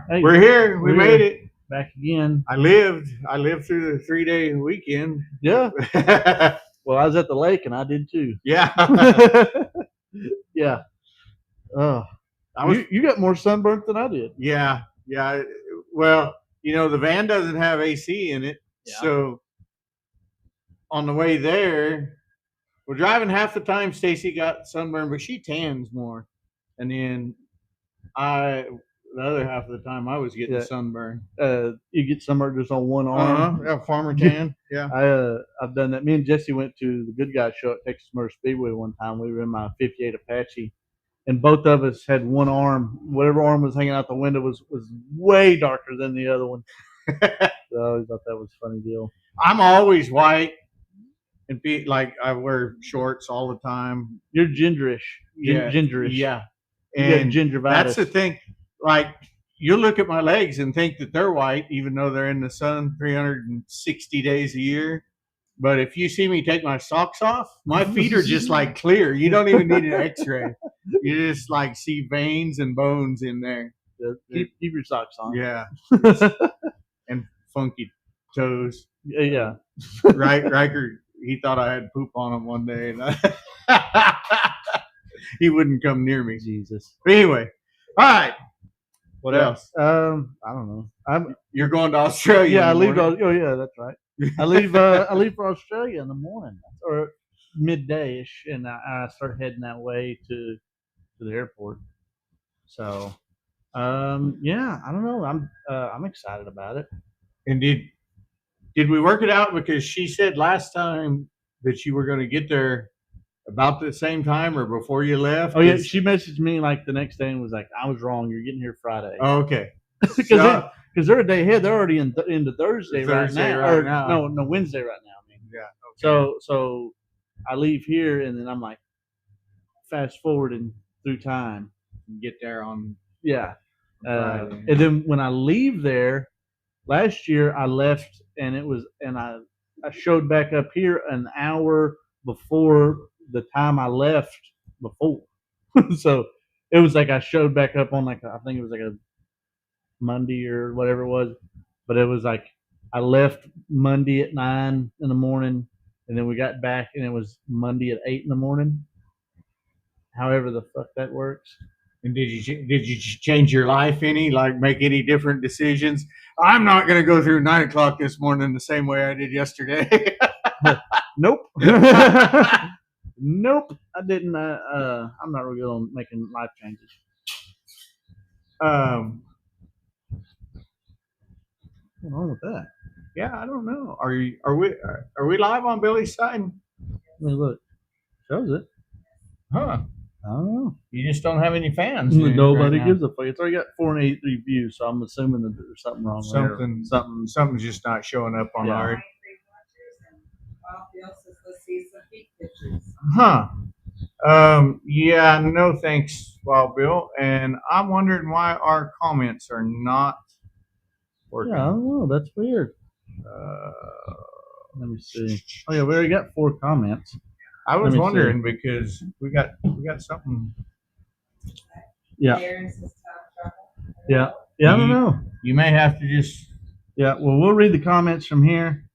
Hey, We're here. We we're made here. it. Back again. I lived through the 3-day weekend. Yeah. Well, I was at the lake and I did too. Yeah. Yeah. Oh, I was. you got more sunburnt than I did. Yeah. Yeah. Well, the van doesn't have AC in it, Yeah. so on the way there, we're driving half the time. Stacy got sunburned, but she tans more, and then the other half of the time I was getting Yeah. sunburned. You get sunburned just on one arm. Yeah, farmer tan. Yeah. I've done that. Me and Jesse went to the Good Guys show at Texas Motor Speedway one time. We were in my '58 Apache, and both of us had one arm. Whatever arm was hanging out the window was way darker than the other one. So I always thought that was a funny deal. I'm always white and be like I wear shorts all the time. You're gingerish. Yeah. Gingerish. Yeah. You got And gingivitis. that's the thing. Like you look at my legs and think that they're white, even though they're in the sun 360 days a year. But if you see me take my socks off, my feet are just like clear. You don't even need an X-ray. You just like see veins and bones in there. Keep your socks on. Yeah. And funky toes. Yeah. Riker, he thought I had poop on him one day, and he wouldn't come near me. Jesus. But anyway, all right. What else? I don't know. You're going to Australia. Yeah, I leave. morning? Oh, yeah, that's right. I leave. I leave for Australia in the morning or midday-ish, and I start heading that way to the airport. So, yeah, I don't know. I'm excited about it. And did we work it out? Because she said last time that you were going to get there about the same time or before you left. Oh yeah, she messaged me like the next day and was like, "I was wrong. You're getting here Friday." Oh, okay. Because they're a day ahead. They're already into Thursday right now. Right now. No, Wednesday right now. I mean. Yeah. Okay. So I leave here and then I'm like fast forwarding through time. Get there on. Yeah. Friday. And then when I leave there, last year I left and I showed back up here an hour before the time I left before. So it was like I showed back up on I think it was like a Monday or whatever it was, but it was like I left Monday at 9 in the morning, and then we got back and it was Monday at 8 in the morning. However the fuck that works. And did you change your life any? Like make any different decisions? I'm not going to go through 9 o'clock this morning the same way I did yesterday. Nope. Nope. I didn't. I'm not really good on making life changes. What's wrong with that? Yeah, I don't know. Are we live on Billy's side? Let me look. Shows it. Huh. I don't know. You just don't have any fans. Nobody gives a fuck. It's already got 483 views, so I'm assuming that there's something wrong there. Something's just not showing up on our. Huh. Yeah, no thanks, Wild Bill. And I'm wondering why our comments are not working. Yeah, I don't know. That's weird. Let me see. Oh yeah, we already got 4 comments. I was wondering because we got something. Yeah. Yeah. Yeah, I don't know. You may have to just. Yeah, well, we'll read the comments from here.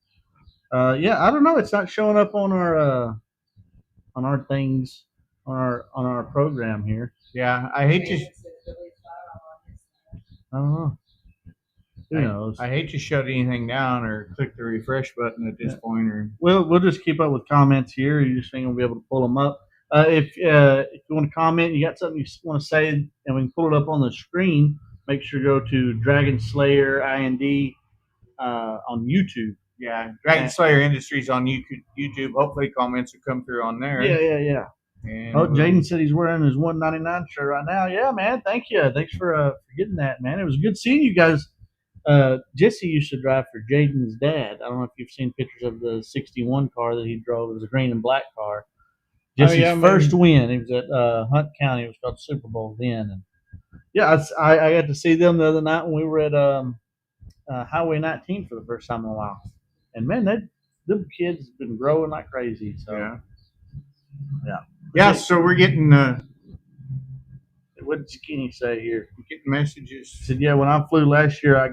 Yeah, I don't know. It's not showing up on our things on our program here. Yeah, I hate to. I don't know. Who knows? I hate to shut anything down or click the refresh button at this point. Or we'll just keep up with comments here. You just ain't gonna be able to pull them up. If you want to comment, you got something you want to say, and we can pull it up on the screen. Make sure to go to Dragon Slayer IND on YouTube. Yeah, Dragon Slayer Industries on YouTube. Hopefully, comments will come through on there. Yeah. And Jaden said he's wearing his 199 shirt right now. Yeah, man. Thank you. Thanks for getting that, man. It was good seeing you guys. Jesse used to drive for Jaden's dad. I don't know if you've seen pictures of the 61 car that he drove. It was a green and black car. Jesse's first win. It was at Hunt County. It was called Super Bowl then. And yeah, I got to see them the other night when we were at Highway 19 for the first time in a while. And man, them kids have been growing like crazy. So yeah. So we're getting what did Kenny say here? I'm getting messages. He said, yeah, when I flew last year, I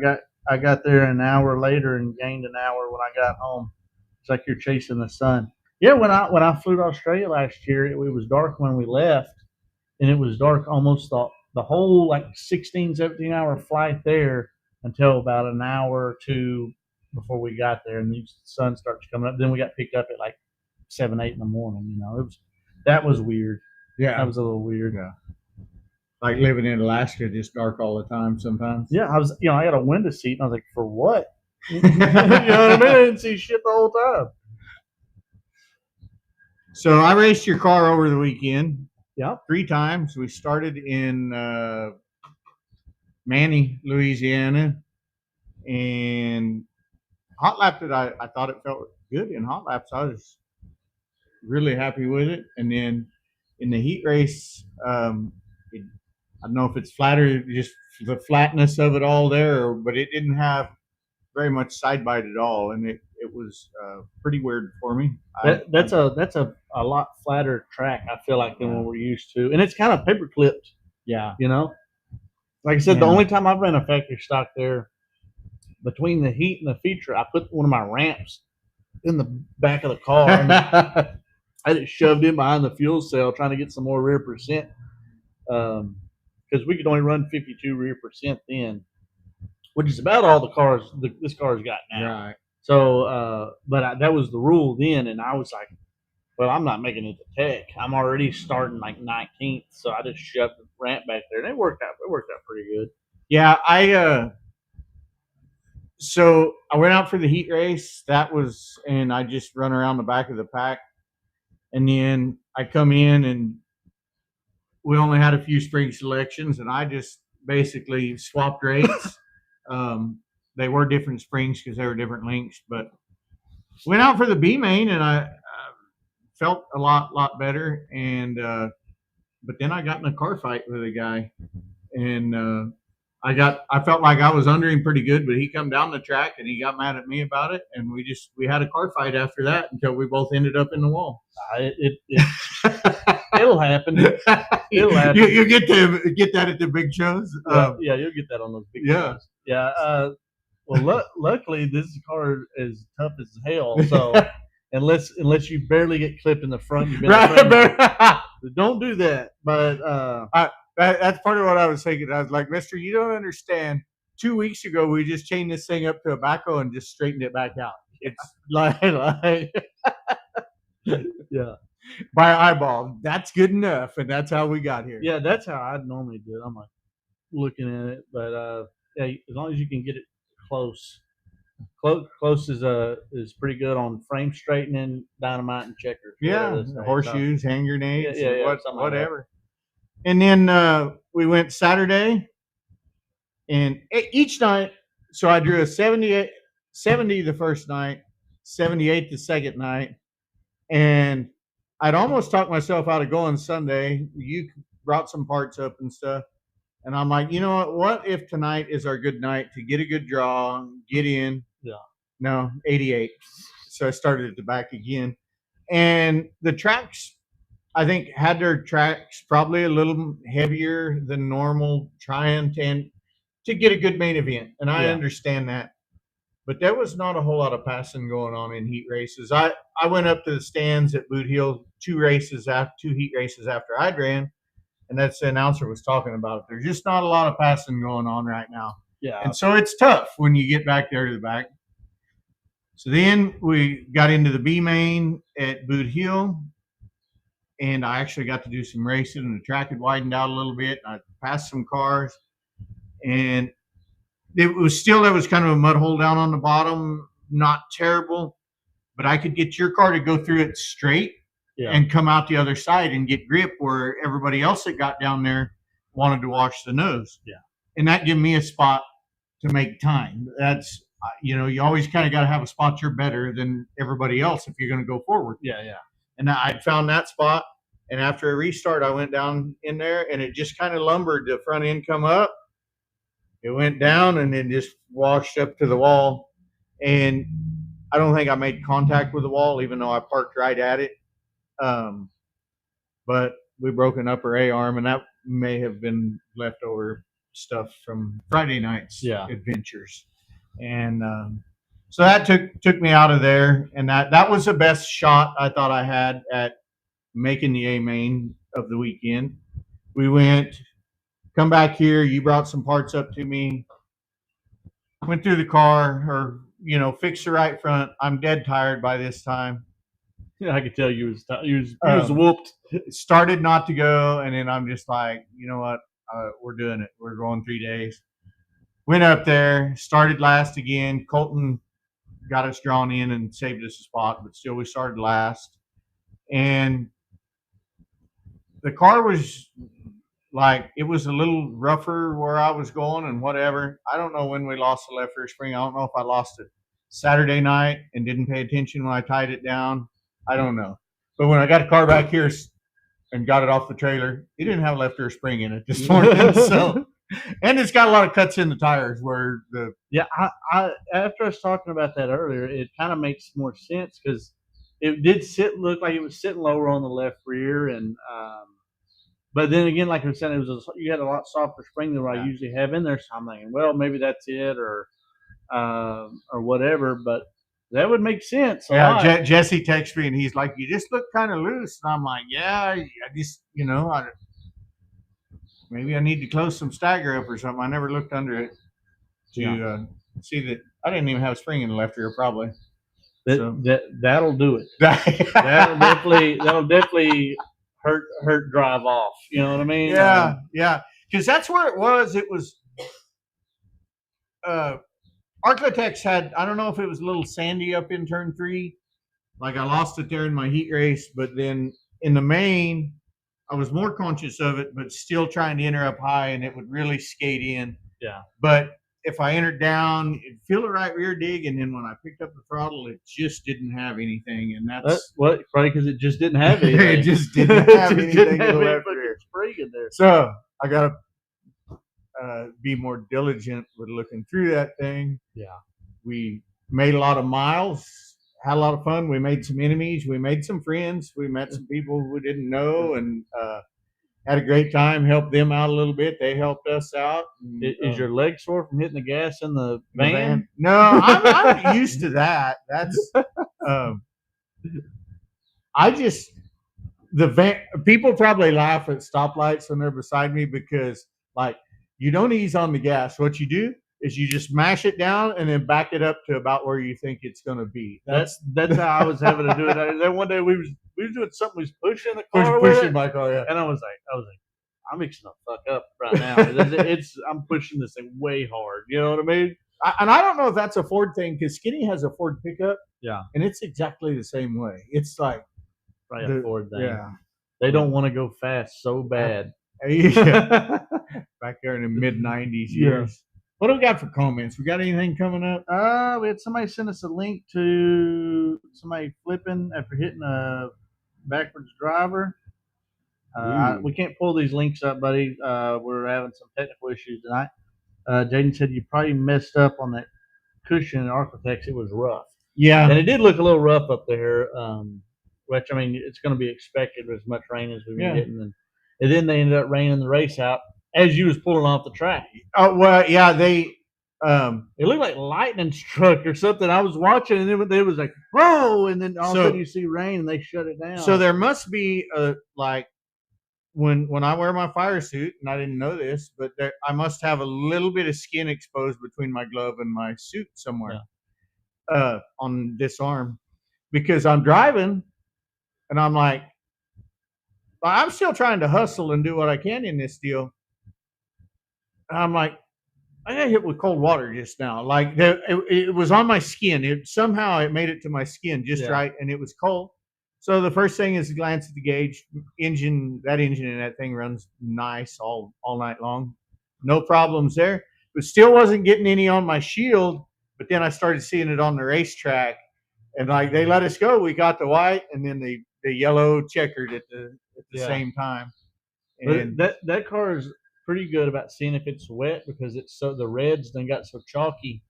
got there an hour later and gained an hour when I got home. It's like you're chasing the sun. Yeah, when I flew to Australia last year, it was dark when we left, and it was dark almost the whole like 16, 17 hour flight there until about an hour or two before we got there, and the sun starts coming up. Then we got picked up at like 7, 8 in the morning. That was weird. Yeah, That was a little weird. Yeah. Like living in Alaska, just dark all the time sometimes. Yeah, I got a window seat, and I was like, for what? You know what I mean? I didn't see shit the whole time. So I raced your car over the weekend. Yeah. 3 times. We started in Manny, Louisiana, and hot lap that I thought it felt good in hot laps. I was really happy with it. And then in the heat race, I don't know if it's flatter, just the flatness of it all there, but it didn't have very much side bite at all, and it was pretty weird for me. That's a lot flatter track, I feel like, than what we're used to, and it's kind of paper clipped. Yeah, like I said, the only time I've ran a factory stock there, between the heat and the feature, I put one of my ramps in the back of the car. And I had it shoved in behind the fuel cell, trying to get some more rear percent, because we could only run 52 rear percent then, which is about all the cars this car's got now. Right. So, that was the rule then, and I was like, well, I'm not making it to Tech. I'm already starting like 19th, so I just shoved the ramp back there, and it worked out. It worked out pretty good. Yeah, so I went out for the heat race. And I just run around the back of the pack, and then I come in, and we only had a few spring selections, and I just basically swapped rates. They were different springs because they were different lengths, but went out for the B main, and I felt a lot better. And but then I got in a car fight with a guy, and I felt like I was under him pretty good, but he come down the track and he got mad at me about it, and we had a car fight after that until we both ended up in the wall. It'll happen. It'll happen. You get that at the big shows. Yeah, you'll get that on those big shows. Yeah. Well, luckily this car is tough as hell. So unless you barely get clipped in the front, you've been right. Don't do that. But that's part of what I was thinking. I was like, Mister, you don't understand. 2 weeks ago, we just chained this thing up to a backhoe and just straightened it back out. It's like yeah. By eyeball, that's good enough, and that's how we got here. Yeah, that's how I'd normally do it. I'm like looking at it, but yeah, as long as you can get it close is pretty good on frame straightening, dynamite, and checkers. Yeah, horseshoes, hand grenades, whatever. And then we went Saturday, and each night. So I drew a 70 the first night, 78 the second night, and I'd almost talked myself out of going Sunday. You brought some parts up and stuff. And I'm like, you know what if tonight is our good night to get a good draw, get in? Yeah. No, 88. So I started at the back again. And the tracks, I think, had their tracks probably a little heavier than normal, trying to get a good main event. And I understand that. But there was not a whole lot of passing going on in heat races. I went up to the stands at Boot Hill 2 heat races after I'd ran, and that's the announcer was talking about it. There's just not a lot of passing going on right now. Yeah. And so it's tough when you get back there to the back. So then we got into the B main at Boot Hill, and I actually got to do some racing, and the track had widened out a little bit. I passed some cars, and there was kind of a mud hole down on the bottom, not terrible, but I could get your car to go through it straight and come out the other side and get grip where everybody else that got down there wanted to wash the nose. Yeah. And that gave me a spot to make time. That's, you always kind of got to have a spot you're better than everybody else if you're going to go forward. Yeah, yeah. And I found that spot, and after a restart, I went down in there, and it just kind of lumbered. The front end come up. It went down and then just washed up to the wall. And I don't think I made contact with the wall, even though I parked right at it. But we broke an upper A arm, and may have been leftover stuff from Friday night's adventures, and so that took me out of there, and that was the best shot I thought I had at making the A main of the weekend. We went, come back here. You brought some parts up to me. Went through the car, or fixed the right front. I'm dead tired by this time. Yeah, I could tell you was whooped. Started not to go, and then I'm just like, you know what? We're doing it. We're going 3 days. Went up there, started last again. Colton got us drawn in and saved us a spot, but still we started last. And the car was like, it was a little rougher where I was going and whatever. I don't know when we lost the left rear spring. I don't know if I lost it Saturday night and didn't pay attention when I tied it down. I don't know. But when I got the car back here and got it off the trailer, it didn't have a left rear spring in it this morning. So, and it's got a lot of cuts in the tires where the I after I was talking about that earlier, it kind of makes more sense because it did look like it was sitting lower on the left rear, and but then again, like I was saying, you had a lot softer spring than what I usually have in there. So I'm thinking, well, maybe that's it, or whatever. But that would make sense. Yeah, Jesse texted me and he's like, "You just look kind of loose," and I'm like, "Yeah, I just maybe I need to close some stagger up or something." I never looked under it to see that I didn't even have a spring in the left rear, probably. That'll do it. that'll definitely hurt drive off. You know what I mean? Yeah. Because that's where it was. It was Arklatex had, I don't know if it was a little sandy up in turn 3. Like I lost it there in my heat race, but then in the main, I was more conscious of it, but still trying to enter up high, and it would really skate in. Yeah. But if I entered down, it'd feel the right rear dig, and then when I picked up the throttle, it just didn't have anything, and that's what, probably because it just didn't have anything. It just didn't have anything in the left rear. Spring in there. So I got to be more diligent with looking through that thing. Yeah. We made a lot of miles, had a lot of fun. We made some enemies. We made some friends. We met some people we didn't know, and had a great time. Helped them out a little bit. They helped us out. And, is your leg sore from hitting the gas in the van? No, I'm used to that. That's I just the van. People probably laugh at stoplights when they're beside me because like you don't ease on the gas. What you do is you just mash it down and then back it up to about where you think it's going to be. That's how I was having to do it. Then one day we was doing something. We was pushing the car, pushing my car, yeah. And I was like, I'm mixing the fuck up right now. I'm pushing this thing way hard. You know what I mean? And I don't know if that's a Ford thing because Skinny has a Ford pickup. Yeah, and it's exactly the same way. It's like a Ford thing. Yeah, they don't want to go fast so bad. Yeah. Back there in the mid-90s years. Yeah. What do we got for comments? We got anything coming up? We had somebody send us a link to somebody flipping after hitting a backwards driver. We can't pull these links up, buddy. We're having some technical issues tonight. Jaden said you probably messed up on that cushion in Arklatex. It was rough. Yeah. And it did look a little rough up there, which, I mean, it's going to be expected with as much rain as we've been getting. And then they ended up raining the race out as you was pulling off the track. Oh, well, yeah, it looked like lightning struck or something. I was watching, and it was like, whoa, and then all of a sudden you see rain, and they shut it down. So there must be, when I wear my fire suit, and I didn't know this, but I must have a little bit of skin exposed between my glove and my suit somewhere on this arm. Because I'm driving, and I'm like, I'm still trying to hustle and do what I can in this deal. And I'm like, I got hit with cold water just now. Like it was on my skin. Somehow it made it to my skin just right, and it was cold. So the first thing is to glance at the gauge. That engine in that thing runs nice all night long. No problems there. But still wasn't getting any on my shield. But then I started seeing it on the racetrack, and like they let us go. We got the white, and then the yellow checkered at the same time. And that car is pretty good about seeing if it's wet because the reds then got so chalky.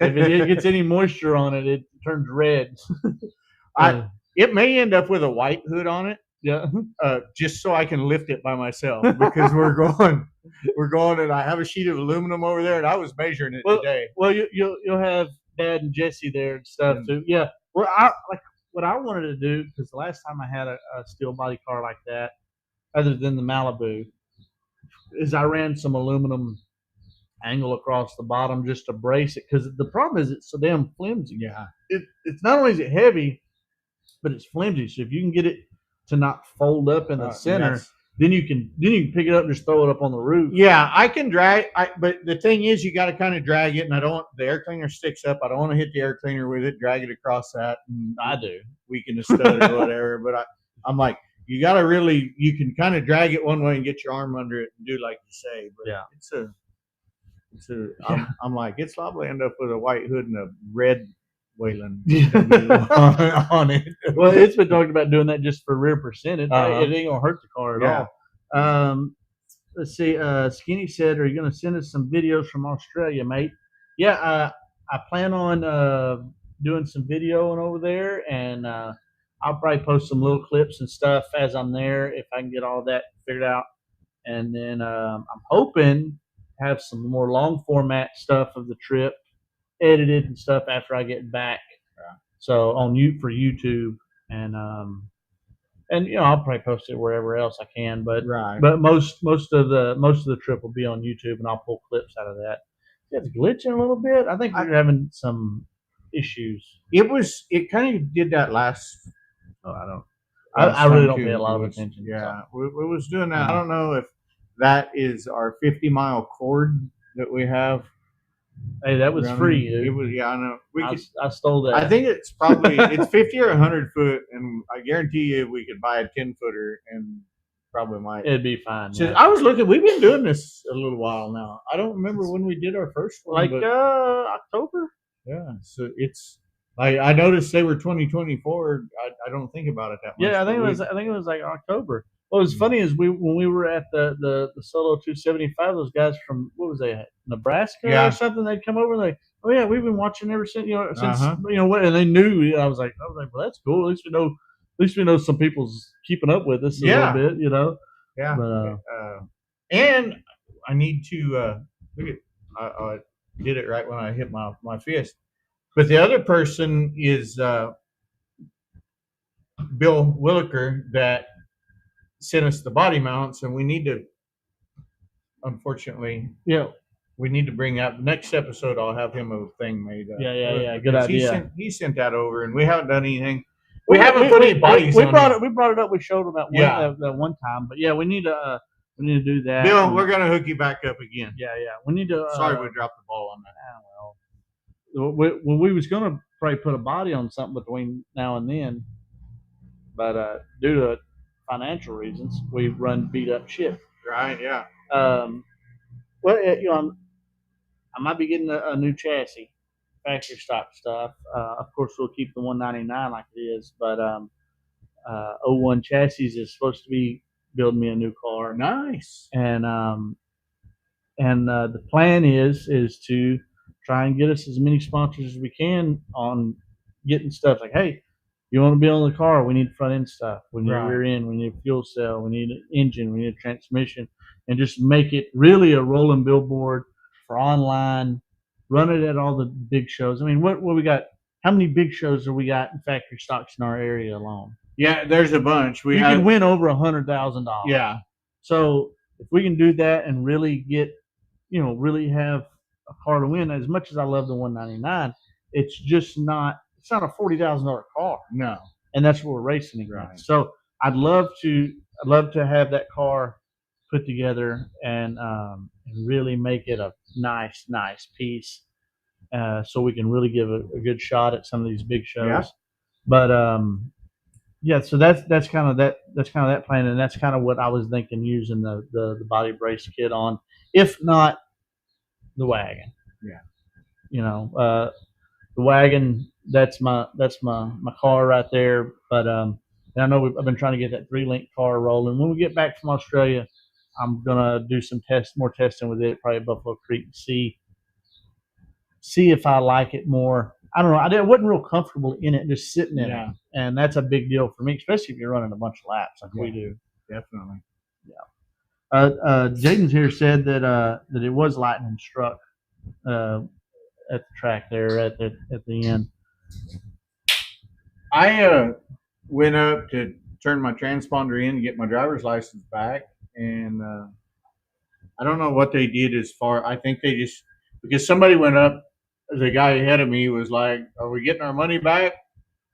If it gets any moisture on it, it turns red. It may end up with a white hood on it, Yeah. just so I can lift it by myself because we're going, and I have a sheet of aluminum over there, and I was measuring it today. Well, you'll have Dad and Jesse there and stuff too. Yeah. Well, what I wanted to do, because the last time I had a steel body car like that, other than the Malibu, is I ran some aluminum angle across the bottom just to brace it. Because the problem is it's so damn flimsy. Yeah. It's not only is it heavy, but it's flimsy. So if you can get it to not fold up in the center, then you can pick it up and just throw it up on the roof. Yeah, I can drag. But the thing is, you got to kind of drag it, and I don't want the air cleaner sticks up. I don't want to hit the air cleaner with it, drag it across that. And I do. Weaken the stud or whatever. But I'm like, you got to really, you can kind of drag it one way and get your arm under it and do like you say. But yeah, I'm like, it's liable to end up with a white hood and a red Wayland on it. Well, it's been talking about doing that just for rear percentage. It ain't gonna hurt the car at all. Let's see. Skinny said, "Are you gonna send us some videos from Australia, mate?" Yeah, I plan on doing some videoing over there, and I'll probably post some little clips and stuff as I'm there if I can get all that figured out. And then I'm hoping to have some more long format stuff of the trip edited and stuff after I get back. So for YouTube, and I'll probably post it wherever else I can, but most of the trip will be on YouTube, and I'll pull clips out of that. It's glitching a little bit. I think we're having some issues. It kind of did that last. I really don't pay a lot of attention. Yeah, we was doing that. I don't know if that is our 50-mile cord that we have. Hey, that was free. Dude. It was, I know. I stole that. I think it's probably 50 or 100 foot, and I guarantee you we could buy a 10-footer and probably might. It'd be fine. So I was looking. We've been doing this a little while now. I don't remember when we did our first one. October. Yeah. So it's like I noticed they were 2024. I don't think about it that much. Yeah, I think it was like October. What was funny is when we were at the Solo 275, those guys from what was they, Nebraska or something? They'd come over and we've been watching ever since and they knew. I was like, well, that's cool. At least we know some people's keeping up with us a little bit, Yeah. But, and I need to look at. I did it right when I hit my fist. But the other person is Bill Williker that sent us the body mounts, and we need to, unfortunately, we need to bring out the next episode. I'll have him a thing made. Good idea. He sent that over, and we haven't done anything. We haven't put any bodies. We brought it up. We showed him that one time, but we need to do that. Bill, we're gonna hook you back up again. Yeah. We need to. Sorry, we dropped the ball on that. We was gonna probably put a body on something between now and then, but due to financial reasons, we run beat up ship. Right. Yeah. I might be getting a new chassis, factory stock stuff. Of course, we'll keep the 199 like it is, but 01 chassis is supposed to be building me a new car. Nice. And the plan is to try and get us as many sponsors as we can on getting stuff like, hey, you want to be on the car? We need front end stuff. We need a rear end. We need a fuel cell. We need an engine. We need a transmission, and just make it really a rolling billboard for online. Run it at all the big shows. I mean, what we got? How many big shows have we got in factory stocks in our area alone? Yeah, there's a bunch. You can win over $100,000. Yeah. So if we can do that and really get, really have a car to win, as much as I love the 199, it's not a $40,000 car. No. And that's what we're racing against. Right. So I'd love to have that car put together and really make it a nice piece, so we can really give a good shot at some of these big shows. Yeah. But so that's kind of that plan, and that's kind of what I was thinking, using the body brace kit on, if not the wagon. Yeah. The wagon, that's my car right there. But and I know I've been trying to get that 3-link car rolling. When we get back from Australia, I'm gonna do some more testing with it, probably at Buffalo Creek, and see if I like it more. I don't know. I wasn't real comfortable in it, just sitting in Yeah. it, and that's a big deal for me, especially if you're running a bunch of laps like we Yeah. do. Definitely. Jaden's here said that it was lightning struck uh, at the track there at the end. I went up to turn my transponder in and get my driver's license back, and I don't know what they did as far. I think they just because somebody went up. The guy ahead of me was like, "Are we getting our money back?"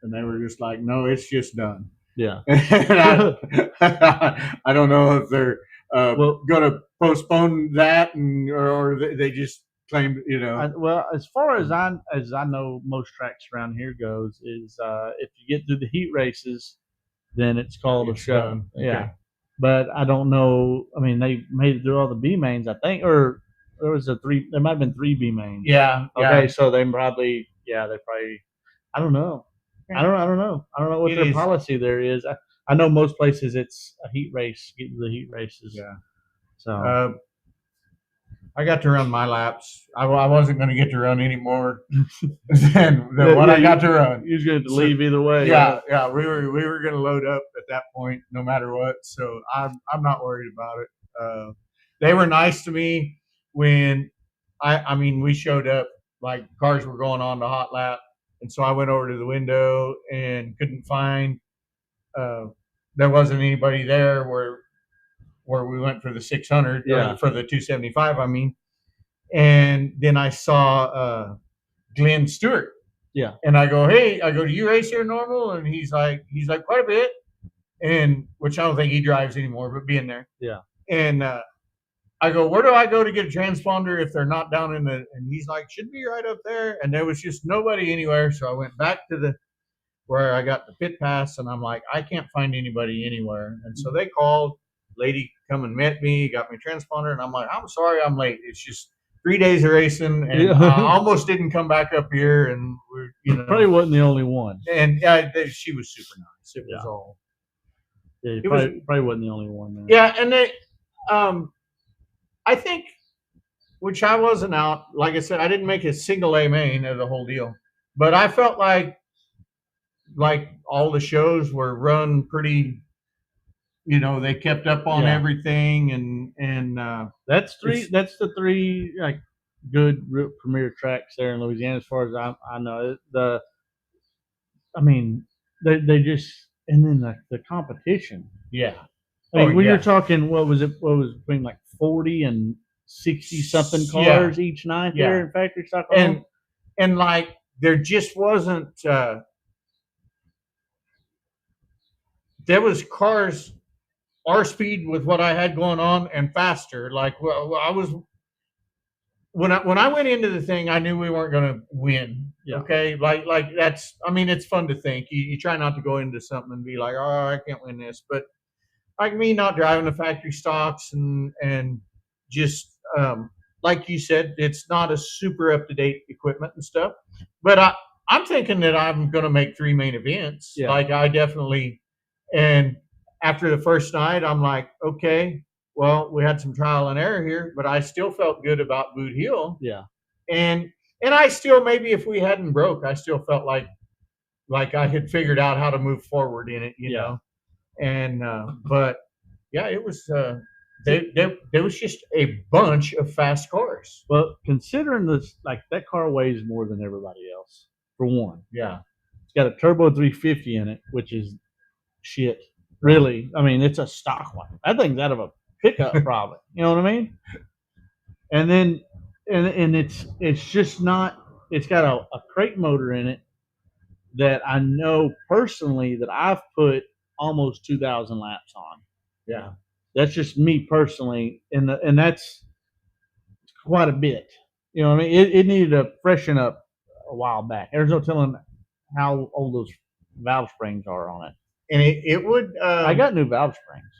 And they were just like, "No, it's just done." Yeah. I don't know if they're Well, going to postpone that, or they just claimed, well, as far as I know, most tracks around here goes is if you get through the heat races, then it's called a It's show. done. Yeah. Okay. But I don't know. I mean, they made it through all the B mains, I think, or there was there might have been 3 B mains. Yeah. Okay, so they probably, I don't know. I don't know. I don't know what It their is. policy there is. I know most places it's a heat race, get to the heat races. Yeah. So I got to run my laps. I wasn't going to get to run any more than what I got to run. You was going to leave either way. Yeah. We were going to load up at that point, no matter what. So I'm not worried about it. They were nice to me when I mean we showed up like cars were going on the hot lap, and so I went over to the window and couldn't find. There wasn't anybody there where we went for the 600 or for the 275. I mean, and then I saw Glenn Stewart. Yeah. And I go, hey, do you race here normal? And he's like quite a bit, and which I don't think he drives anymore, but being there. Yeah. And I go, where do I go to get a transponder if they're not down in the? And he's like, should be right up there. And there was just nobody anywhere, so I went back to where I got the pit pass, and I'm like, I can't find anybody anywhere. And so they called. Lady come and met me, got me transponder, and I'm like, I'm sorry, I'm late. It's just 3 days of racing, and I almost didn't come back up here, and probably wasn't the only one. And she was super nice. It was all. Yeah, probably wasn't the only one there. Yeah, and they, I think, which I wasn't out. Like I said, I didn't make a single A main of the whole deal, but I felt like all the shows were run pretty. They kept up on everything, and that's the 3 like good premier tracks there in Louisiana, as far as I know. I mean, they just, and then the competition. Yeah. I mean, when you're talking, what was between like 40 and 60 something cars each night there in factory stock, and like there just wasn't. There was cars our speed with what I had going on and faster. Like I was when I went into the thing, I knew we weren't going to win. Yeah. Okay, like that's. I mean, it's fun to think. You try not to go into something and be like, oh, I can't win this. But like me, not driving the factory stocks and just like you said, it's not a super up to date equipment and stuff. But I'm thinking that I'm going to make 3 main events. Yeah. Like I definitely and. After the first night, I'm like, okay, well, we had some trial and error here, but I still felt good about Boot Hill. Yeah. And I still, maybe if we hadn't broke, I still felt like I had figured out how to move forward in it, you know. And but yeah, it was there was just a bunch of fast cars. Well, considering this, like that car weighs more than everybody else, for one. Yeah. It's got a turbo 350 in it, which is shit. Really, I mean, it's a stock one. That thing's out of a pickup, probably. You know what I mean? And then, and it's just not. It's got a crate motor in it that I know personally that I've put almost 2,000 laps on. Yeah, that's just me personally, and that's quite a bit. You know what I mean? It needed to freshen up a while back. There's no telling how old those valve springs are on it. And it would. I got new valve springs.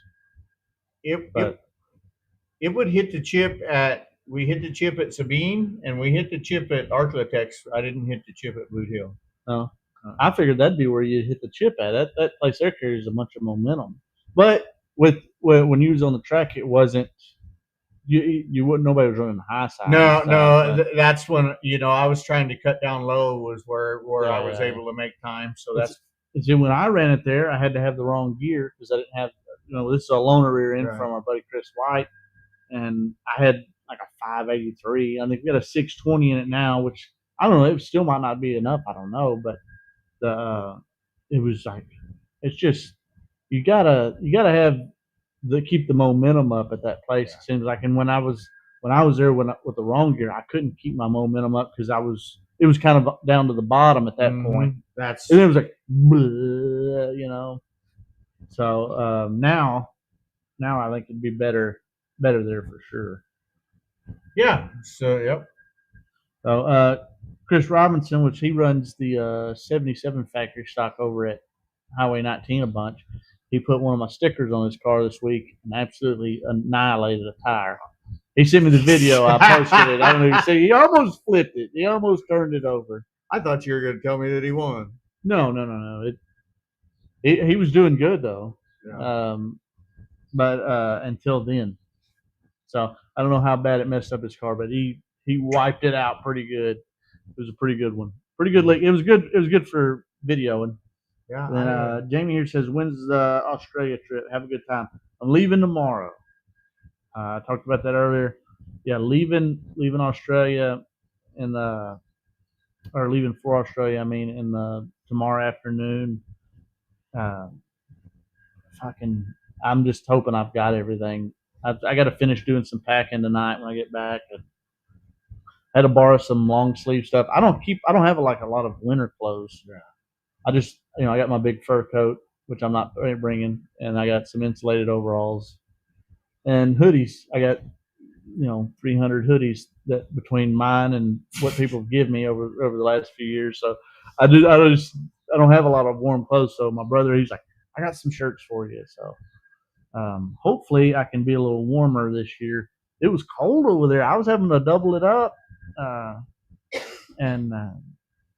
It would hit the chip at. We hit the chip at Sabine, and we hit the chip at Arklatex. I didn't hit the chip at Boot Hill. Oh, I figured that'd be where you hit the chip at. That place there carries a bunch of momentum. But when you was on the track, it wasn't. you wouldn't. Nobody was running the high side. No, and no, stuff, but- that's when I was trying to cut down low was where I was Yeah. able to make time. So It's- that's And see, when I ran it there, I had to have the wrong gear because I didn't have, this is a loaner rear end Right. from our buddy Chris White, and I had like a 583. I think we got a 620 in it now, which I don't know. It still might not be enough. I don't know, but it was like it's just you gotta have keep the momentum up at that place. Yeah. It seems like, and when I was there with the wrong gear, I couldn't keep my momentum up because it was kind of down to the bottom at that point. That's And it was like, bleh. So now I think it'd be better there for sure. yeah. So yep. So Chris Robinson, which he runs the 77 factory stock over at Highway 19 a bunch, he put one of my stickers on his car this week and absolutely annihilated a tire. He sent me the video. I posted it. I don't know if you see. He almost flipped it. He almost turned it over. I thought you were going to tell me that he won. No. He was doing good though. Yeah. But until then, so I don't know how bad it messed up his car, but he wiped it out pretty good. It was a pretty good one. Pretty good. It was good. It was good for videoing. Yeah. Then Jamie here says, "When's the Australia trip? Have a good time. I'm leaving tomorrow." I talked about that earlier. Yeah, leaving Australia or leaving for Australia. I mean, in the tomorrow afternoon. I'm just hoping I've got everything. I got to finish doing some packing tonight when I get back. I had to borrow some long sleeve stuff. I don't have a lot of winter clothes. Yeah. I just I got my big fur coat, which I'm not bringing, and I got some insulated overalls and hoodies. I got 300 hoodies that between mine and what people give me over the last few years. So I don't have a lot of warm clothes. So my brother, he's like, I got some shirts for you. So hopefully I can be a little warmer this year. It was cold over there. I was having to double it up, and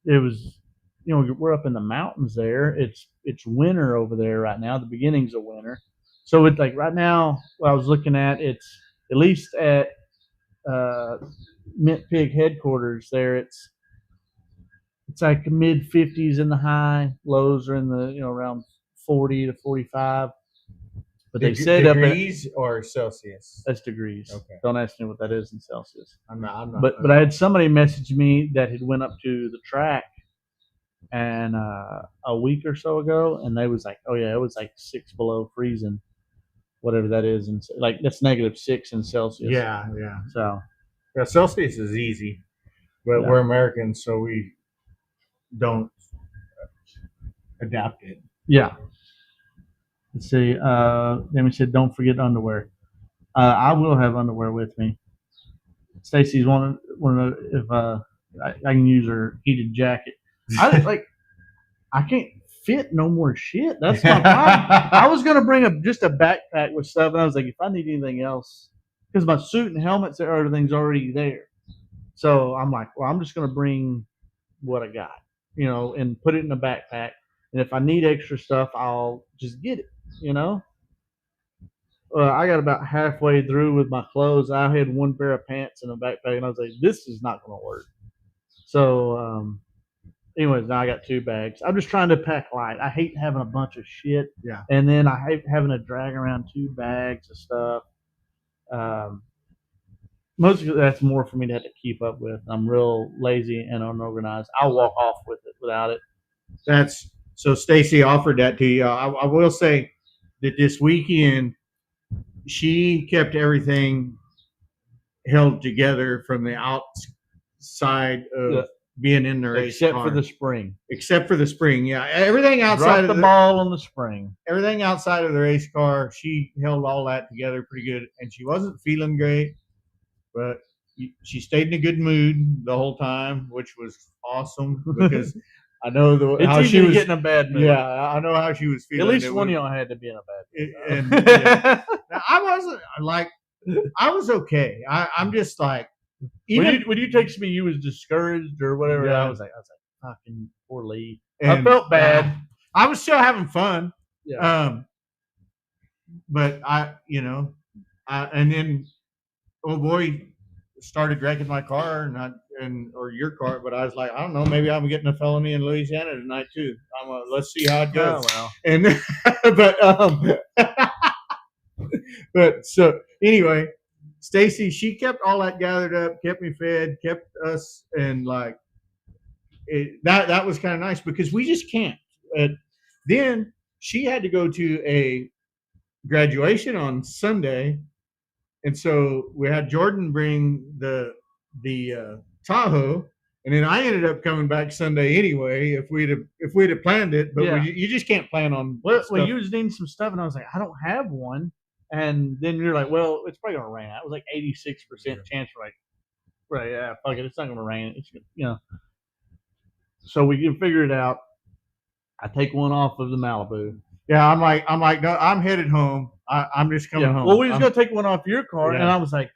it was, we're up in the mountains there. It's winter over there right now. The beginnings of winter. So it's like right now, what I was looking at, it's at least at Mint Pig headquarters there. It's like mid 50s in the high. Lows are in the around 40 to 45. But they said degrees or Celsius. That's degrees. Okay. Don't ask me what that is in Celsius. I'm not. But I had somebody message me that had went up to the track and a week or so ago, and they was like, "Oh yeah, it was like 6 below freezing, whatever that is, and like that's -6 in Celsius." Yeah. So yeah, Celsius is easy, but we're Americans, so we don't adapt it. Yeah. Let's see. Jamie said, "Don't forget underwear." I will have underwear with me. Stacy's wanting if I can use her heated jacket. I can't fit no more shit. That's my problem. I was gonna bring just a backpack with stuff, and I was like, if I need anything else, because my suit and helmets and everything's already there. So I'm like, well, I'm just gonna bring what I got, and put it in a backpack. And if I need extra stuff, I'll just get it. I got about halfway through with my clothes. I had one pair of pants in a backpack, and I was like, this is not going to work. So, anyways, now I got 2 bags. I'm just trying to pack light. I hate having a bunch of shit. Yeah. And then I hate having to drag around 2 bags of stuff. Most of that's more for me to have to keep up with. I'm real lazy and unorganized. I'll walk off with it without it. So Stacy offered that to you. I will say that this weekend, she kept everything held together from the outside of being in the race except car. for the spring. Except for the spring, yeah. Everything outside of the ball on the spring. Everything outside of the race car, she held all that together pretty good, and she wasn't feeling great, but she stayed in a good mood the whole time, which was awesome because I know how she was getting a bad mood. Yeah, I know how she was feeling. At least one of y'all had to be in a bad mood. Yeah. Now, I wasn't like, I was okay. I'm just like, even when you texted me, you was discouraged or whatever. Yeah. I was like, fucking poor Lee. I felt bad. I was still having fun. Yeah. But and then old boy started wrecking my car, or your car, but I was like, I don't know, maybe I'm getting a felony in Louisiana tonight too. Let's see how it goes. Oh, well. And but so anyway, Stacy, she kept all that gathered up, kept me fed, kept us, and like that was kind of nice because we just can't. Then she had to go to a graduation on Sunday, and so we had Jordan bring the Tahoe, and then I ended up coming back Sunday anyway. If we'd have planned it, but Yeah. you just can't plan on. Well, stuff. you was needing some stuff, and I was like, I don't have one. And then you're like, well, it's probably gonna rain. It was like 86% chance, right? Yeah, fuck it, it's not gonna rain. It's so we can figure it out. I take one off of the Malibu. Yeah, I'm like, no, I'm headed home. I'm just coming home. Well, we was gonna take one off your car, Yeah. and I was like,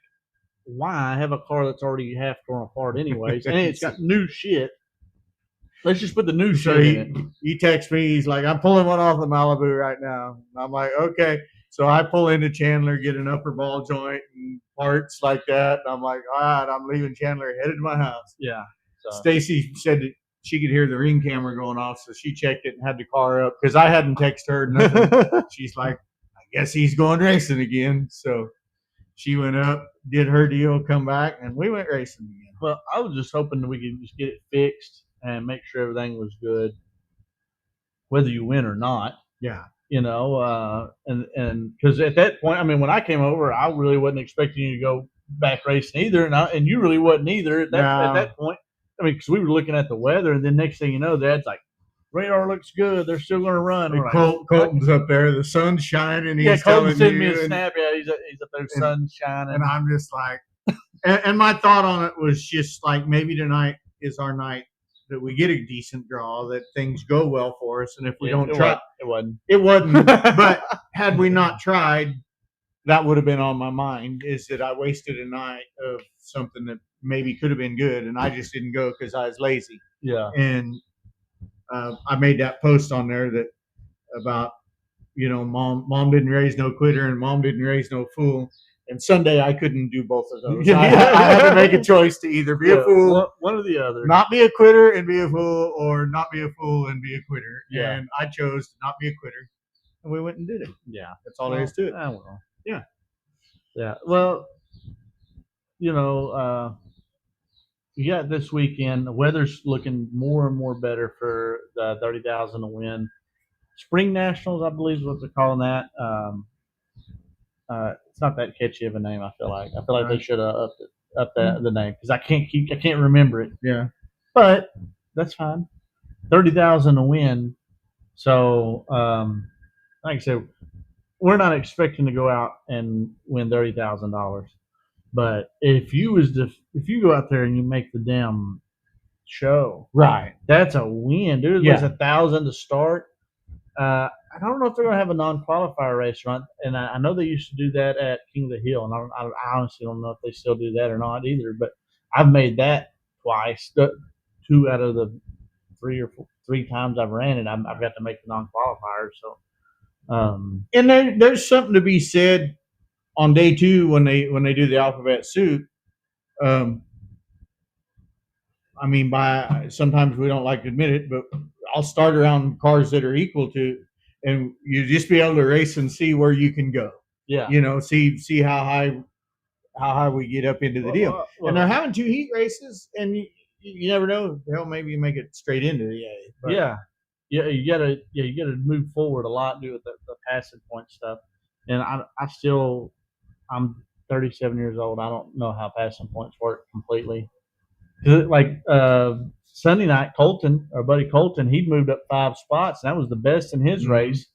why? I have a car that's already half torn apart, anyways, and it's got new shit. Let's just put the new So shit in it. he texts me. He's like, I'm pulling one off the Malibu right now. And I'm like, okay. So I pull into Chandler, get an upper ball joint and parts like that. And I'm like, all right, I'm leaving Chandler, headed to my house. Yeah. So. Stacy said that she could hear the ring camera going off, so she checked it and had the car up because I hadn't texted her nothing. She's like, I guess he's going racing again. So she went up, did her deal, come back, and we went racing again. Well, I was just hoping that we could just get it fixed and make sure everything was good, whether you win or not. Yeah. And because at that point, I mean, when I came over, I really wasn't expecting you to go back racing either, and you really wasn't either at that point. I mean, because we were looking at the weather, and then next thing you know, Dad's like, radar looks good. They're still going to run. Colton's up there. The sun's shining. Yeah, Colton sent me a snap. Yeah, he's up there, sun's shining. And I'm just like, and my thought on it was just like, maybe tonight is our night that we get a decent draw, that things go well for us. And if we don't try, it wasn't. But had we not tried, that would have been on my mind, is that I wasted a night of something that maybe could have been good. And I just didn't go because I was lazy. Yeah. And I made that post on there that about, mom didn't raise no quitter and mom didn't raise no fool. And Sunday I couldn't do both of those. I had to make a choice to either be a fool, one or the other, not be a quitter and be a fool, or not be a fool and be a quitter. Yeah. And I chose to not be a quitter, and we went and did it. Yeah, that's all there is to it. Yeah. Well, you got this weekend. The weather's looking more and more better for the 30,000 to win. Spring Nationals, I believe, is what they're calling that. It's not that catchy of a name. I feel like they should have upped the name because I can't remember it. Yeah, but that's fine. 30,000 to win. So, like I said, we're not expecting to go out and win $30,000. But if you go out there and you make the damn show, right, that's a win, dude. It was 1,000 to start. I don't know if they're going to have a non-qualifier race run, and I know they used to do that at King of the Hill, and I honestly don't know if they still do that or not either. But I've made that twice. 2 out of the 3 times I've ran it, I've got to make the non-qualifier. So, and there's something to be said on day 2 when they do the alphabet soup. I mean, sometimes we don't like to admit it, but I'll start around cars that are equal to, and you just be able to race and see where you can go. Yeah. See how high we get up into the deal. And they're having 2 heat races, and you never know. Hell, maybe you make it straight into the A. But. Yeah. You gotta move forward a lot, do with the passing point stuff. And I'm 37 years old. I don't know how passing points work completely. Like Sunday night, our buddy Colton, he'd moved up 5 spots, and that was the best in his race.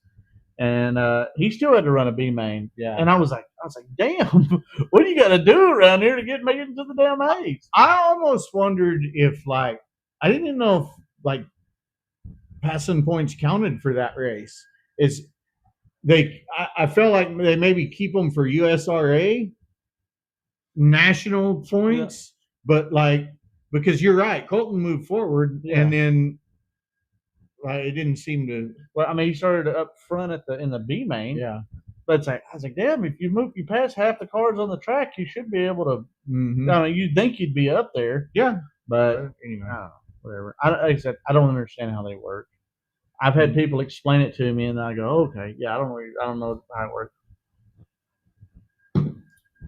And he still had to run a B main. Yeah. And I was like, damn, what do you got to do around here to make it into the damn A's? I almost wondered if I didn't know if passing points counted for that race. I felt like they maybe keep them for USRA national points, but because you're right, Colton moved forward, and then it didn't seem to. Well, I mean, he started up front in the B main. Yeah, But it's like, I was like, damn, if you pass half the cars on the track, you should be able to. Mm-hmm. I mean, you'd think you'd be up there. Yeah. But anyway, I don't know, whatever. Like I said, I don't understand how they work. I've had people explain it to me, and I go, okay, yeah, I don't know how it works.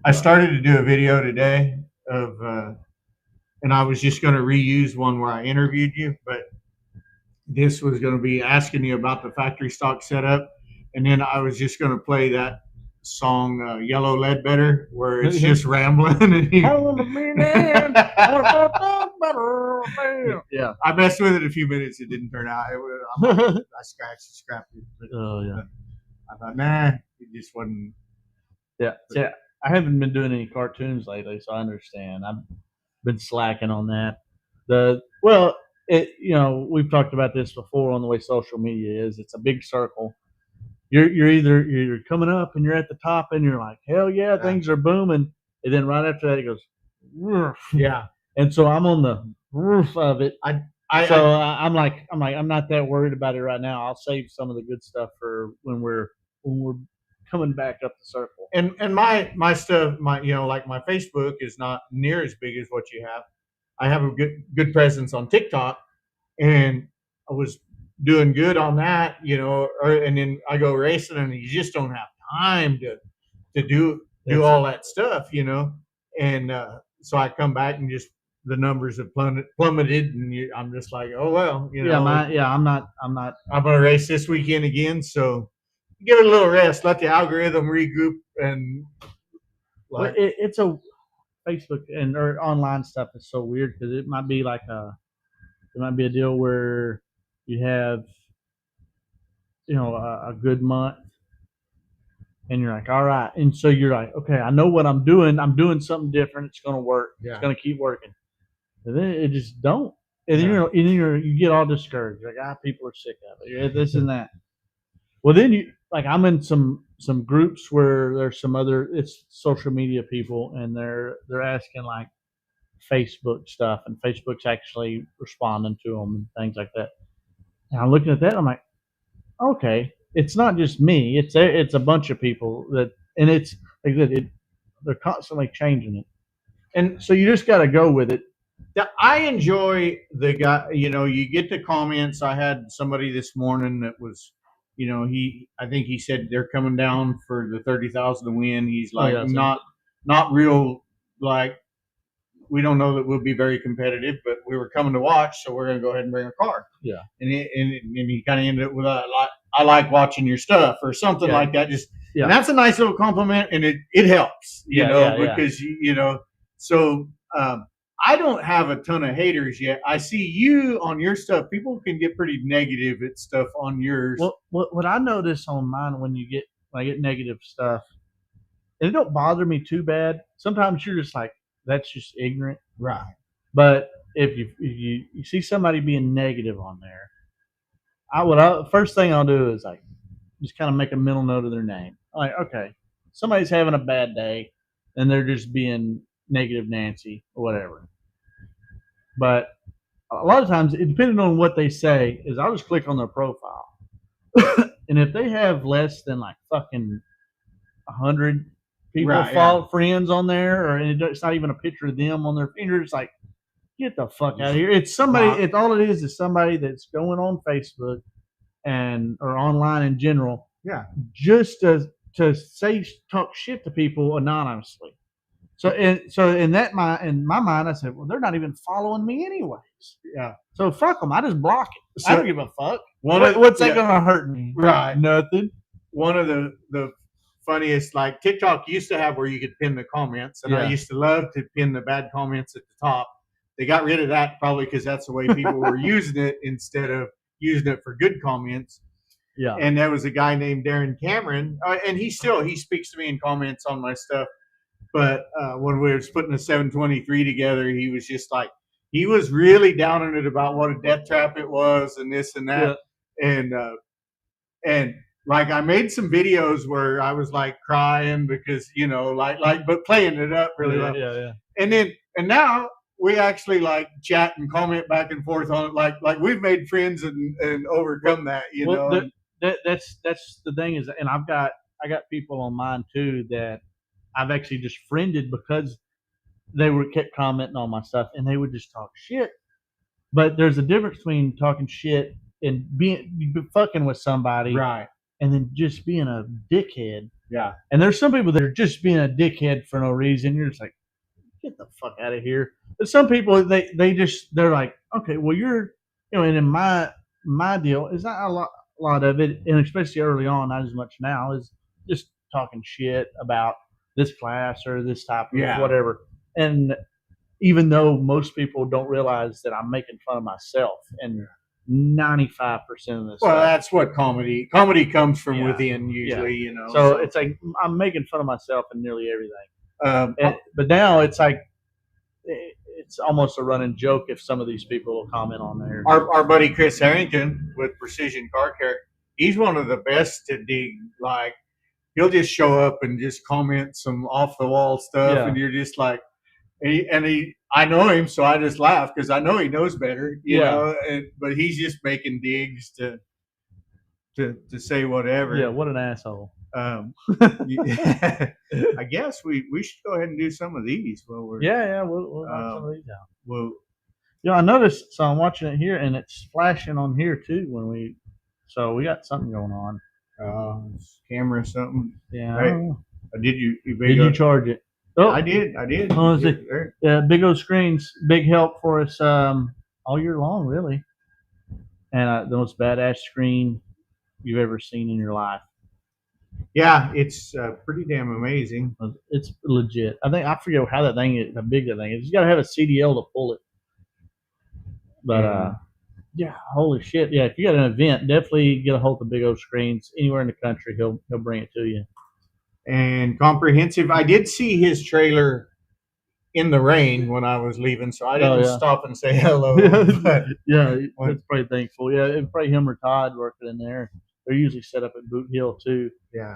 I started to do a video today of, and I was just going to reuse one where I interviewed you, but this was going to be asking you about the factory stock setup, and then I was just going to play that song Yellow Ledbetter, where it's just rambling. And yeah, I messed with it a few minutes. It didn't turn out. I scrapped it. But, oh yeah. I thought, nah, it just wasn't. Yeah, yeah. I haven't been doing any cartoons lately, so I understand. I've been slacking on that. We've talked about this before on the way social media is. It's a big circle. You're coming up and you're at the top and you're like, hell yeah, things are booming, and then right after that it goes, roof. Yeah. And so I'm on the roof of it. I'm not that worried about it right now. I'll save some of the good stuff for when we're coming back up the circle. And my stuff, like my Facebook is not near as big as what you have. I have a good presence on TikTok, and I was doing good on that, and then I go racing, and you just don't have time to do all that stuff, and so I come back and just the numbers have plummeted, and I'm just like, oh well, I'm not. I'm gonna race this weekend again, so give it a little rest, let the algorithm regroup, and it's a Facebook or online stuff is so weird because it might be a deal where you have a good month and you're like, all right, and so you're like, okay, I know what I'm doing something different, it's going to work, it's going to keep working, and then it just don't, and then you get all discouraged, like, people are sick of it, this and that. Well, then I'm in some groups where there's some other, it's social media people, and they're asking like Facebook stuff, and Facebook's actually responding to them and things like that. And I'm looking at that, I'm like, okay, it's not just me, it's a bunch of people that, and it's like they're constantly changing it, and so you just got to go with it. I enjoy the guy. You get the comments. I had somebody this morning that was. I think he said they're coming down for the 30,000 to win. He's like, not real, like, we don't know that we'll be very competitive, but we were coming to watch, so we're going to go ahead and bring a car. Yeah. And he kind of ended up with I like watching your stuff or something like that. Just, and that's a nice little compliment, and it helps, because, so, I don't have a ton of haters yet. I see you on your stuff. People can get pretty negative at stuff on yours. Well, what I notice on mine when I get negative stuff, and it don't bother me too bad. Sometimes you're just like, that's just ignorant, right? But if you see somebody being negative on there, first thing I'll do is like just kind of make a mental note of their name. I'm like, okay, somebody's having a bad day, and they're just being negative Nancy or whatever. But a lot of times, depending on what they say, is I'll just click on their profile, and if they have less than like fucking 100 people friends on there, or it's not even a picture of them on their finger, it's like, get the fuck out of here. It's somebody. It's all it is somebody that's going on Facebook or online in general, just to talk shit to people anonymously. So in my mind, I said, well, they're not even following me anyways. Yeah. So fuck them. I just block it. I don't give a fuck. What's that gonna hurt me? Right. Nothing. One of the funniest, like TikTok used to have where you could pin the comments, and I used to love to pin the bad comments at the top. They got rid of that probably because that's the way people were using it instead of using it for good comments. Yeah. And there was a guy named Darren Cameron, and he speaks to me in comments on my stuff. But when we were putting the 723 together, he was just like, he was really down on it about what a death trap it was and this and that. Yeah. And like I made some videos where I was like crying because, but playing it up really well. Yeah. And now we actually like chat and comment back and forth on it. Like we've made friends and overcome that, That's the thing is, and I've got I got people on mine too that I've actually just friended because they were kept commenting on my stuff and they would just talk shit. But there's a difference between talking shit and being fucking with somebody, Right. and then just being a dickhead. Yeah. And there's some people that are just being a dickhead for no reason. You're just like, get the fuck out of here. But some people they're like, okay, well and in my deal is not a lot of it, and especially early on, not as much now, is just talking shit about this class or this type of whatever. And even though most people don't realize that I'm making fun of myself, and 95% of this Well, stuff, that's what comedy comes from within usually, So it's like I'm making fun of myself in nearly everything. But now it's like it's almost a running joke if some of these people will comment on there. Our buddy Chris Harrington with Precision Car Care, he's one of the best to dig. Like, he'll just show up and just comment some off the wall stuff, and you're just like, I know him, so I just laugh because I know he knows better, you know. But he's just making digs to say whatever. Yeah, what an asshole. I guess we should go ahead and do some of these while we're we'll knock some of these out. Well, I noticed. So I'm watching it here, and it's flashing on here too so we got something going on. Camera something. Yeah. Hey, did you charge it? Oh, I did. Oh, big old screens, big help for us all year long, really. And the most badass screen you've ever seen in your life. Yeah, it's pretty damn amazing. It's legit. I forget how big that thing is. You got to have a CDL to pull it. But holy shit! Yeah, if you got an event, definitely get a hold of Big O Screens anywhere in the country. He'll bring it to you. And comprehensive. I did see his trailer in the rain when I was leaving, so I didn't stop and say hello. But, that's probably thankful. Yeah, it's probably him or Todd working in there. They're usually set up at Boot Hill too. Yeah.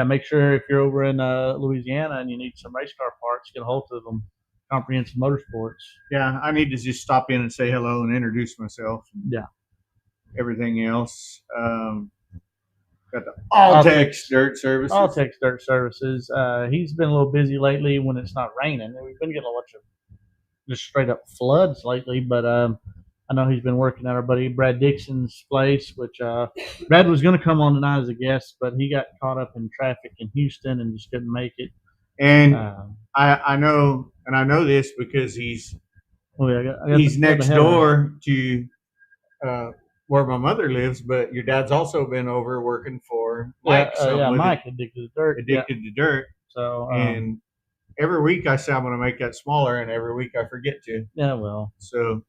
Make sure if you're over in Louisiana and you need some race car parts, get a hold of them. Comprehensive Motorsports. Yeah, I need to just stop in and say hello and introduce myself. Yeah. Everything else. Got the Altex Dirt Services. Altex Dirt Services. He's been a little busy lately when it's not raining. We've been getting a bunch of just straight up floods lately, but I know he's been working at our buddy Brad Dixon's place, which Brad was going to come on tonight as a guest, but he got caught up in traffic in Houston and just couldn't make it. And I know this because he's next door to where my mother lives, but your dad's also been over working for Mike. Mike, Addicted to Dirt. Addicted to Dirt. So and every week I say I'm going to make that smaller, and every week I forget to. Yeah, well. So,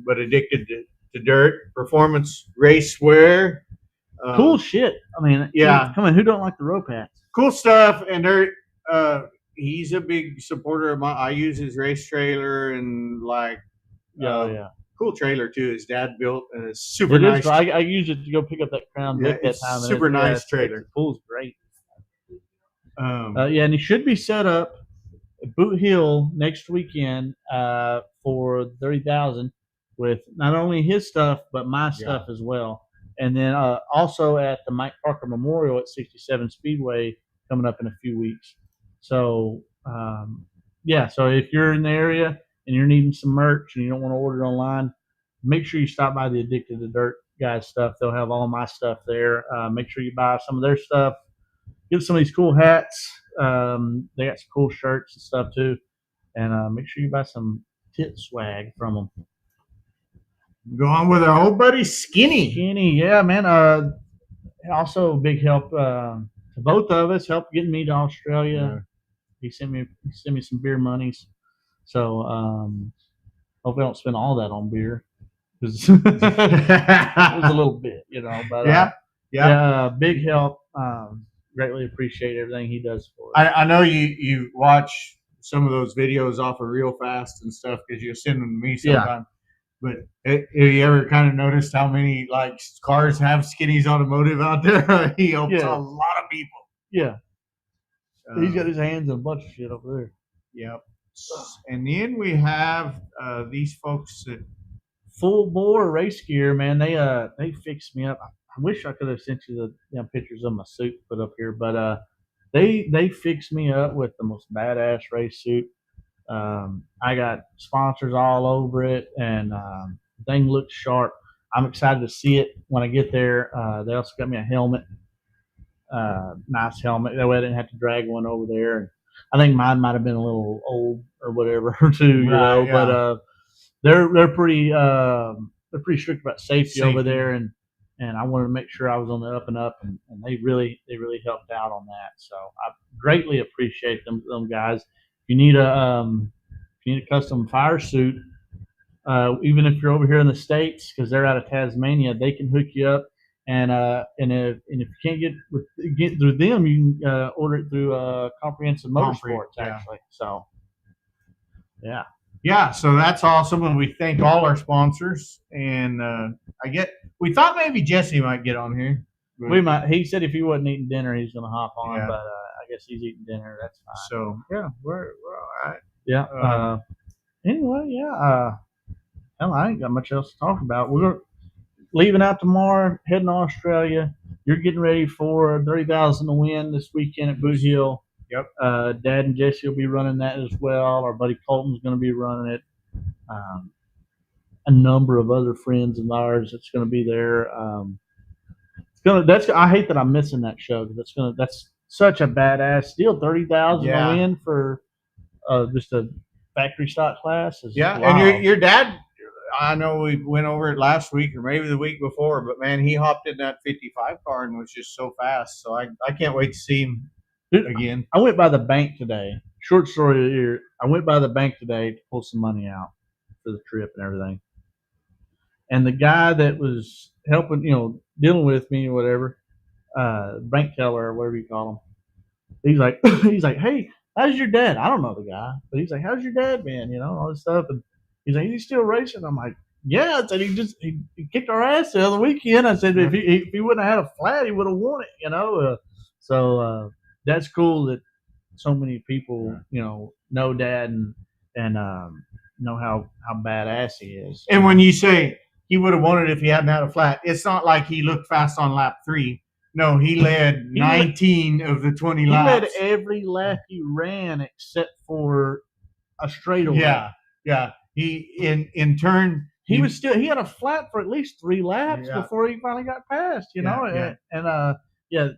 but Addicted to Dirt, performance racewear. Cool shit. I mean, come on, who don't like the rope hats? Cool stuff, and they're. He's a big supporter of I use his race trailer and cool trailer too. His dad built and it's super nice. I use it to go pick up that Crown Vic that time. Super nice trailer. The pool's great. And he should be set up at Boot Hill next weekend for 30,000 with not only his stuff but my stuff as well. And then also at the Mike Parker Memorial at 67 Speedway coming up in a few weeks. So, so if you're in the area and you're needing some merch and you don't want to order it online, make sure you stop by the Addicted to Dirt guys' stuff. They'll have all my stuff there. Make sure you buy some of their stuff. Get some of these cool hats. They got some cool shirts and stuff too. And make sure you buy some tit swag from them. Go on with our old buddy Skinny. Skinny, yeah, man. Also, big help to both of us. Helped getting me to Australia. Yeah. He sent me some beer monies. So hope I don't spend all that on beer. It was a little bit, But big help. Greatly appreciate everything he does for us. I know you watch some of those videos off of Real Fast and stuff because you send them to me sometimes. But have you ever kind of noticed how many cars have Skinny's Automotive out there? He helps a lot of people. Yeah. He's got his hands in a bunch of shit over there. Yep. And then we have these folks that Full Bore Race Gear, man. They fixed me up. I wish I could have sent you the pictures of my suit put up here, but they fixed me up with the most badass race suit. I got sponsors all over it, and the thing looks sharp. I'm excited to see it when I get there. They also got me a helmet, nice helmet. That way I didn't have to drag one over there. And I think mine might have been a little old or whatever too, Right, But they're pretty strict about safety over Safety. there, and I wanted to make sure I was on the up and up, and they really helped out on that. So I greatly appreciate them guys. If you need a custom fire suit, even if you're over here in the States, because they're out of Tasmania, they can hook you up. And if you can't get through them, you can order it through Comprehensive Motorsports, yeah. actually. So, yeah. Yeah, so that's awesome, and we thank all our sponsors. And we thought maybe Jesse might get on here. We might. He said if he wasn't eating dinner, he's going to hop on, Yeah. but I guess he's eating dinner. That's fine. So yeah, we're all right. Yeah. Anyway, yeah. Hell, I ain't got much else to talk about. We're leaving out tomorrow, heading to Australia. You're getting ready for 30,000 to win this weekend at Boot Hill. Yep. Dad and Jesse will be running that as well. Our buddy Colton's going to be running it. A number of other friends of ours that's going to be there. I hate that I'm missing that show because that's such a badass deal. 30,000 to win for just a factory stock class is wild. And your dad. I know we went over it last week or maybe the week before, but man, he hopped in that 55 car and was just so fast. So I can't wait to see him again. I went by the bank today. Short story here. I went by the bank today to pull some money out for the trip and everything. And the guy that was helping, dealing with me or whatever, bank teller or whatever you call him, he's like, hey, how's your dad? I don't know the guy, but he's like, how's your dad been? All this stuff. And he's like, is he still racing? I'm like, yeah. I said, he kicked our ass the other weekend. I said, if he wouldn't have had a flat, he would have won it, So that's cool that so many people, know Dad and know how badass he is. And when you say he would have won it if he hadn't had a flat, it's not like he looked fast on lap 3. No, he led 19 of the 20 laps. He led every lap he ran except for a straightaway. Yeah. He in turn he had a flat for at least 3 laps before he finally got past, and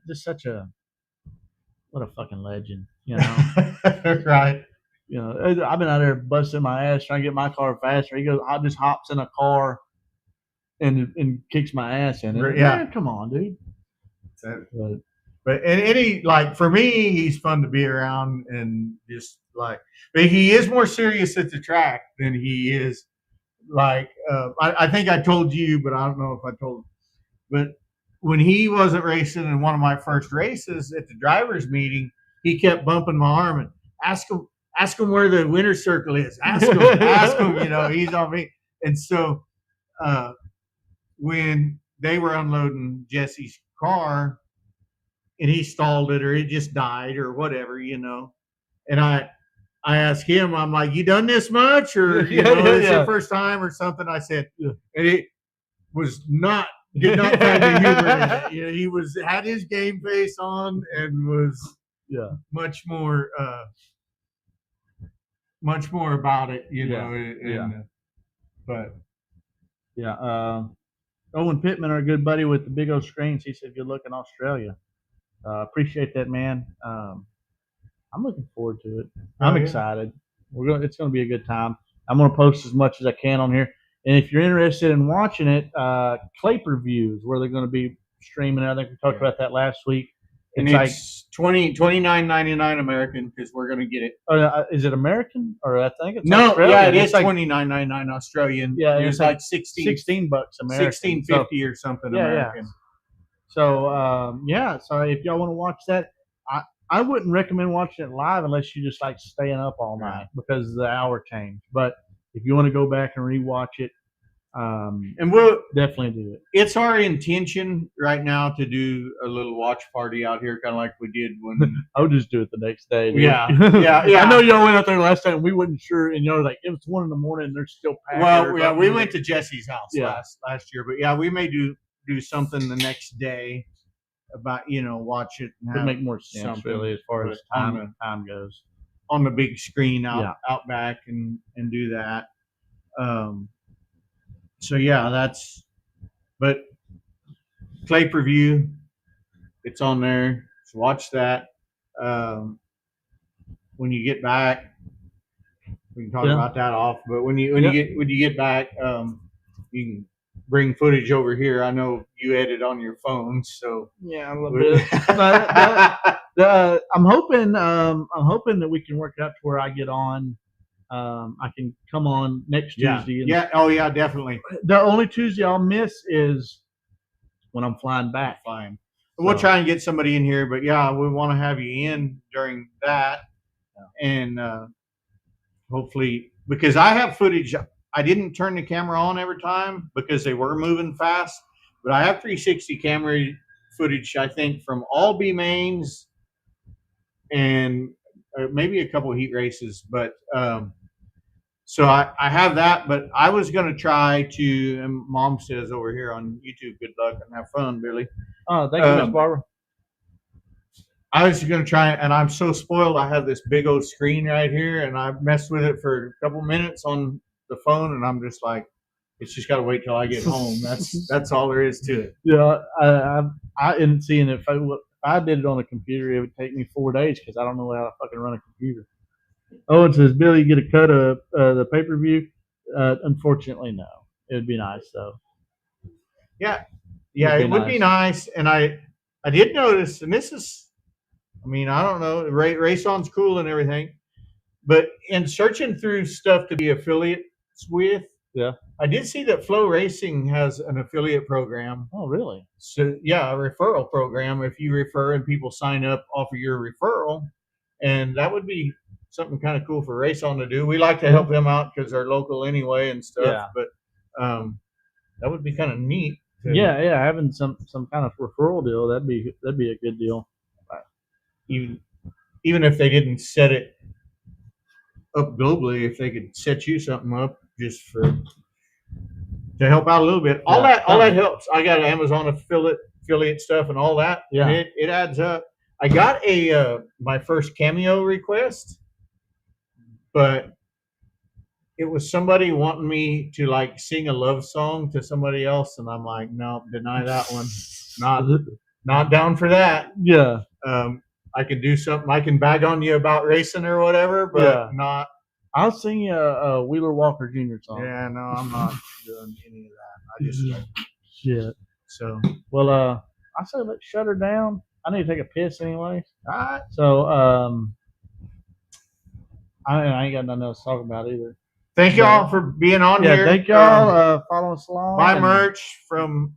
just what a fucking legend, Right. I've been out there busting my ass trying to get my car faster. He just hops in a car and kicks my ass in it. Yeah. Man, come on, dude. But for me, he's fun to be around and just but he is more serious at the track than he is I think I told you, but I don't know if I told. But when he wasn't racing in one of my first races at the drivers' meeting, he kept bumping my arm and ask him where the winner's circle is. Ask him. He's on me. And so when they were unloading Jesse's car and he stalled it or it just died or whatever, and I asked him, I'm like, you done this much or this your first time or something? I said, and it was did not find the humor in it. He had his game face on and was much more about it, Owen Pittman, our good buddy with the big old screens, he said, good luck in Australia. Appreciate that, man. I'm looking forward to it. I'm excited. It's going to be a good time. I'm going to post as much as I can on here. And if you're interested in watching it, Claper Views, where they're going to be streaming. I think we talked about that last week. It's $29.99 American because we're going to get it. Is it American or I think it's Australian? Yeah, it is $29.99 Australian. Yeah, it's like $16 American, $16.50 or something American. Yeah. So so if y'all want to watch that, I wouldn't recommend watching it live unless you just like staying up all night because of the hour change. But if you want to go back and rewatch it, and we'll definitely do it. It's our intention right now to do a little watch party out here, kind of like we did when. I'll just do it the next day. Dude. Yeah. I know y'all went out there last time. We wasn't sure, and y'all were like, it was 1 a.m. and they're still packed. Well, we went to Jesse's house last year, but we may do do something the next day about watch it and Would have make more sense something, really as far as but time goes. on the big screen out Yeah. out back and do that. So yeah, that's but Clay Preview, it's on there. So watch that. When you get back, we can talk Yeah. about that off. But when you Yeah. get back, you can bring footage over here. I know you edit on your phone, so Yeah, a little bit. I'm hoping that we can work out to where I get on. I can come on next Tuesday. And yeah. Oh yeah, definitely. the only Tuesday I'll miss is when I'm flying back. Fine. We'll try and get somebody in here, but yeah, we want to have you in during that, and hopefully because I have footage. I didn't turn the camera on every time because they were moving fast, but I have 360 camera footage. I think from all B mains and maybe a couple of heat races, but so I have that. But I was going to try to. And Mom says over here on YouTube, "Good luck and have fun, Billy." Oh, thank you, Miss Barbara. I was going to try, and I'm so spoiled. I have this big old screen right here, and I messed with it for a couple minutes on the phone, and I'm just like, it's just got to wait till I get home. That's all there is to it. Yeah, I ended seeing if I did it on a computer, it would take me 4 days because I don't know how to fucking run a computer. Oh, it says, Billy, you get a cut of the pay-per-view? Unfortunately, no. It would be nice, though. Yeah, it would be nice. And I did notice, and this is, I mean, I don't know, Race On's cool and everything, but in searching through stuff to be affiliates with, yeah, I did see that Flow Racing has an affiliate program. Oh, really? So yeah, a referral program. If you refer and people sign up off of your referral, and that would be something kind of cool for Race On to do. We like to help them out because they're local anyway and stuff. Yeah. But that would be kind of neat. Yeah, having some kind of referral deal, that'd be a good deal. Even if they didn't set it up globally, if they could set you something up just to help out a little bit, all that helps. I got Amazon affiliate stuff and all that. Yeah, and it adds up. I got my first Cameo request, but it was somebody wanting me to like sing a love song to somebody else, and I'm like, no, deny that one. Not down for that. Yeah. I can do something. I can bag on you about racing or whatever, but not. I'll sing you a Wheeler Walker Jr. song. Yeah, no, I'm not doing any of that. I just shit. So well, I say let's shut her down. I need to take a piss anyway. All right. So I ain't got nothing else to talk about either. Thank y'all for being on here. Thank y'all. Follow us along. Buy merch from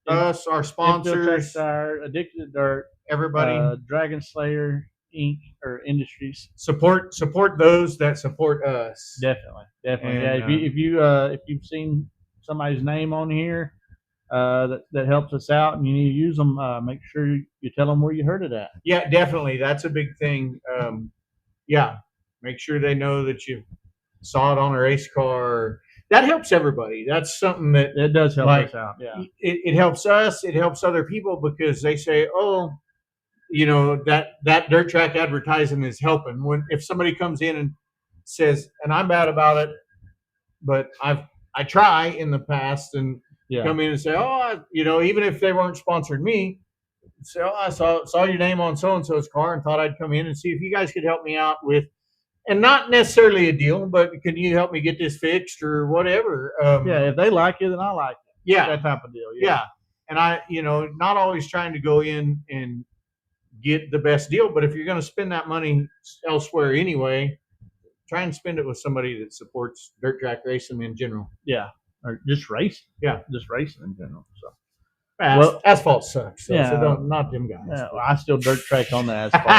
us, our sponsors. Addicted to Dirt. Everybody. Dragon Slayer Inc. or Industries. Support those that support us. Definitely. And, if you've seen somebody's name on here that helps us out and you need to use them, make sure you tell them where you heard it at. Yeah, definitely. That's a big thing. Make sure they know that you saw it on a race car. That helps everybody. That's something that it does help us out. Yeah, it helps us. It helps other people because they say, "Oh, that dirt track advertising is helping." If somebody comes in and says, and I'm bad about it, but I try in the past and come in and say, "Oh, even if they weren't sponsored me, say, oh, I saw your name on so and so's car and thought I'd come in and see if you guys could help me out with." And not necessarily a deal, but can you help me get this fixed or whatever? If they like it, then I like it. Yeah. That type of deal. Yeah. And I, not always trying to go in and get the best deal, but if you're going to spend that money elsewhere anyway, try and spend it with somebody that supports dirt track racing in general. Yeah. Or just racing. Yeah. Just racing in general. So. Asphalt sucks. So not them guys. Yeah, I still dirt track on the asphalt.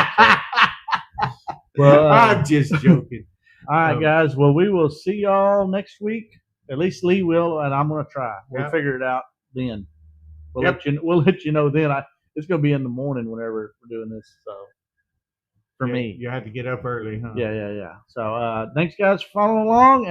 So. Well, I'm just joking. All right, guys. Well, we will see y'all next week. At least Lee will, and I'm going to try. We'll figure it out then. We'll let you know then. It's going to be in the morning whenever we're doing this. So for me, you have to get up early, huh? Yeah. So thanks, guys, for following along.